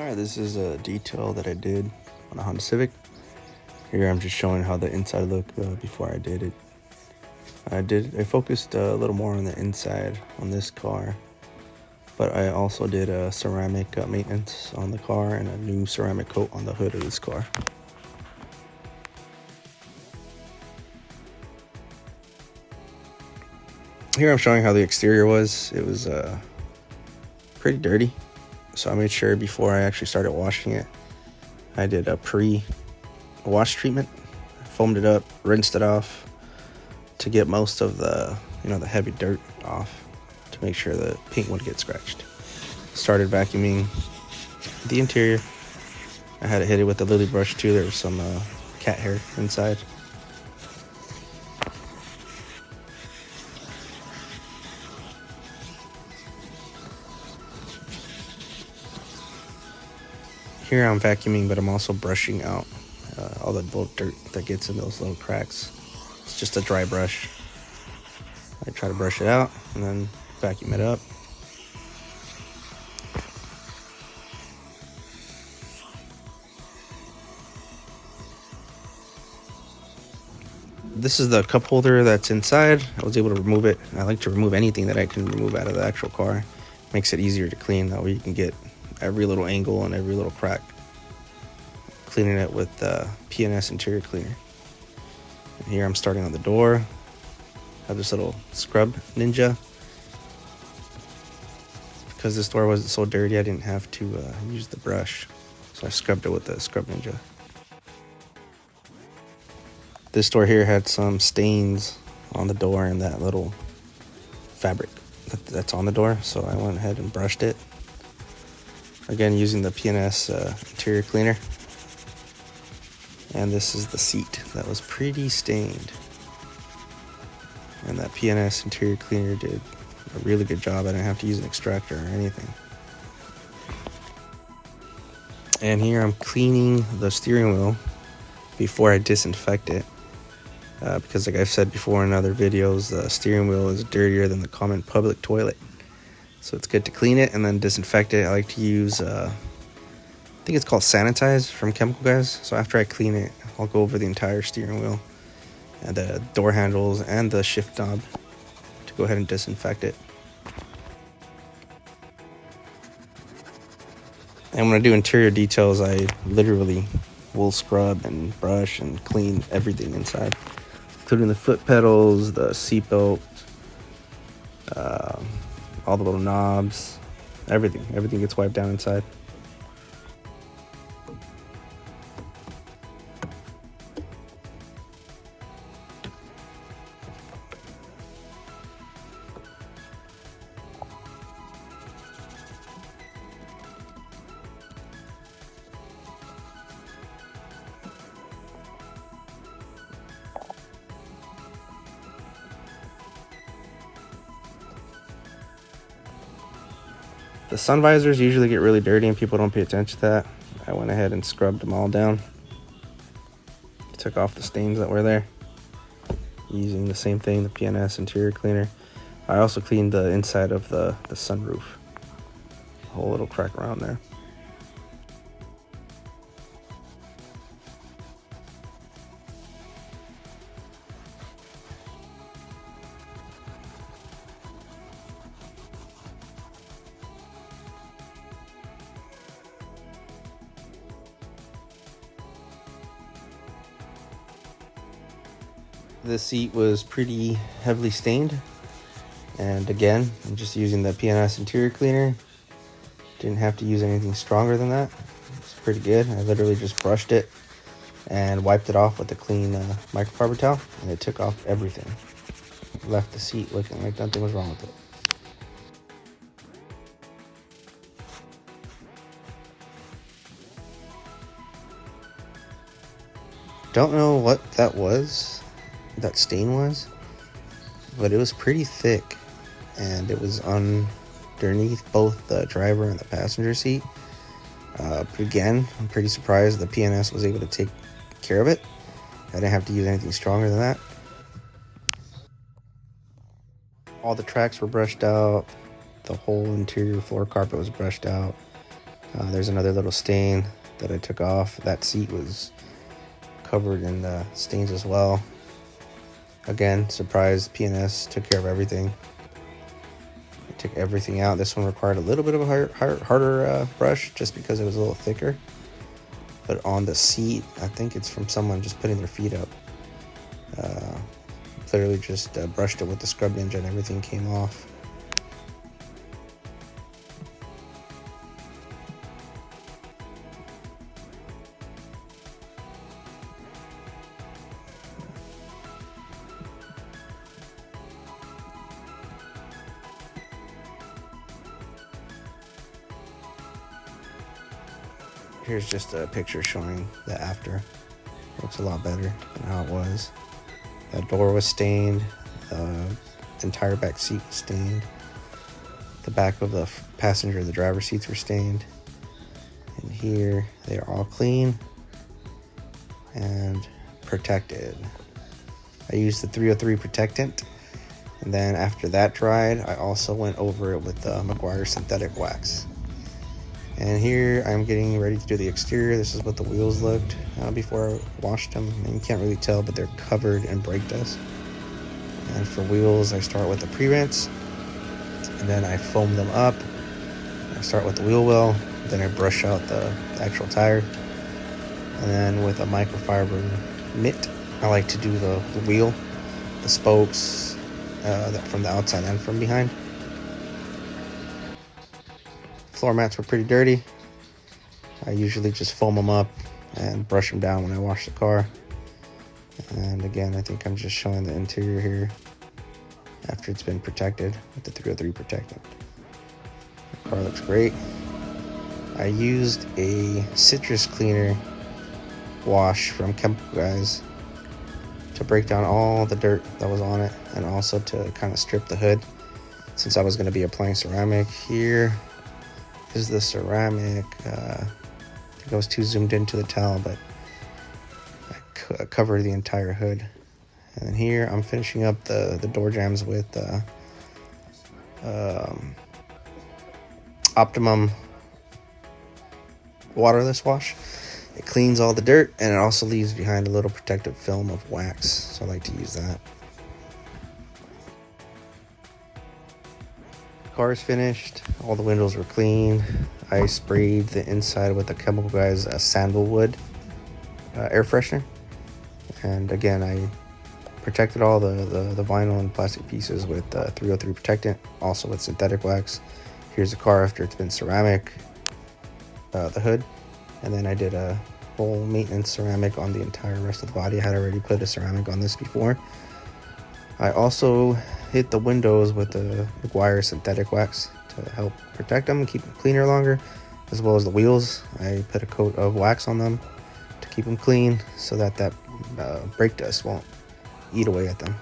Alright, this is a detail that I did on a Honda Civic. Here I'm just showing how the inside looked before I did it. I focused a little more on the inside on this car, but I also did a ceramic maintenance on the car and a new ceramic coat on the hood of this car. Here I'm showing how the exterior was. It was pretty dirty, so I made sure before I actually started washing it, I did a pre-wash treatment, foamed it up, rinsed it off to get most of the the heavy dirt off, to make sure the paint wouldn't get scratched. Started vacuuming the interior. I had to hit it with the lily brush too. There was some cat hair inside. Here I'm vacuuming, but I'm also brushing out all the little dirt that gets in those little cracks. It's just a dry brush. I try to brush it out and then vacuum it up. This is the cup holder that's inside. I was able to remove it. I like to remove anything that I can remove out of the actual car. Makes it easier to clean. That way you can get every little angle and every little crack. Cleaning it with P&S interior cleaner. And here I'm starting on the door. I have this little scrub ninja. Because this door wasn't so dirty, I didn't have to use the brush. So I scrubbed it with the scrub ninja. This door here had some stains on the door and that little fabric that's on the door. So I went ahead and brushed it. Again, using the P&S interior cleaner. And this is the seat that was pretty stained. And that P&S interior cleaner did a really good job. I didn't have to use an extractor or anything. And here I'm cleaning the steering wheel before I disinfect it. Because like I've said before in other videos, the steering wheel is dirtier than the common public toilet. So it's good to clean it and then disinfect it. I like to use, I think it's called Sanitize from Chemical Guys. So after I clean it, I'll go over the entire steering wheel and the door handles and the shift knob to go ahead and disinfect it. And when I do interior details, I literally will scrub and brush and clean everything inside, including the foot pedals, the seatbelt, all the little knobs, everything gets wiped down inside. The sun visors usually get really dirty and people don't pay attention to that. I went ahead and scrubbed them all down. Took off the stains that were there using the same thing, the P&S interior cleaner. I also cleaned the inside of the sunroof. A whole little crack around there. The seat was pretty heavily stained, and again, I'm just using the P&S interior cleaner. Didn't have to use anything stronger than that. It's pretty good. I literally just brushed it and wiped it off with a clean microfiber towel, and it took off everything. Left the seat looking like nothing was wrong with it. Don't know what that stain was, but it was pretty thick, and it was underneath both the driver and the passenger seat. Again, I'm pretty surprised the P&S was able to take care of it. I didn't have to use anything stronger than that. All the tracks were brushed out. The whole interior floor carpet was brushed out. There's another little stain that I took off. That seat was covered in stains as well. Again, surprise, PNS took care of everything. I took everything out. This one required a little bit of a harder brush just because it was a little thicker. But on the seat, I think it's from someone just putting their feet up. Literally just brushed it with the scrub ninja and everything came off. Here's just a picture showing the after. Looks a lot better than how it was. The door was stained. The entire back seat was stained. The back of the passenger, the driver's seats were stained. And here, they are all clean and protected. I used the 303 protectant. And then after that dried, I also went over it with the McGuire synthetic wax. And here I'm getting ready to do the exterior. This is what the wheels looked before I washed them. And you can't really tell, but they're covered in brake dust. And for wheels, I start with the pre-rinse. And then I foam them up. I start with the wheel well. Then I brush out the actual tire. And then with a microfiber mitt, I like to do the wheel, the spokes, from the outside and from behind. Floor mats were pretty dirty. I usually just foam them up and brush them down when I wash the car. And again, I think I'm just showing the interior here after it's been protected with the 303 protectant. The car looks great. I used a citrus cleaner wash from Chemical Guys to break down all the dirt that was on it and also to kind of strip the hood since I was going to be applying ceramic. Here is the ceramic. I think I was too zoomed into the towel, but I covered the entire hood. And then here I'm finishing up the door jambs with Optimum waterless wash. It cleans all the dirt and it also leaves behind a little protective film of wax, so I like to use that. Car is finished. All the windows were clean. I sprayed the inside with the Chemical Guys sandalwood air freshener, and again I protected all the vinyl and plastic pieces with 303 protectant, also with synthetic wax. Here's the car after it's been ceramic, the hood, and then I did a full maintenance ceramic on the entire rest of the body. I had already put a ceramic on this before. I also hit the windows with the McGuire synthetic wax to help protect them and keep them cleaner longer, as well as the wheels. I put a coat of wax on them to keep them clean so that brake dust won't eat away at them.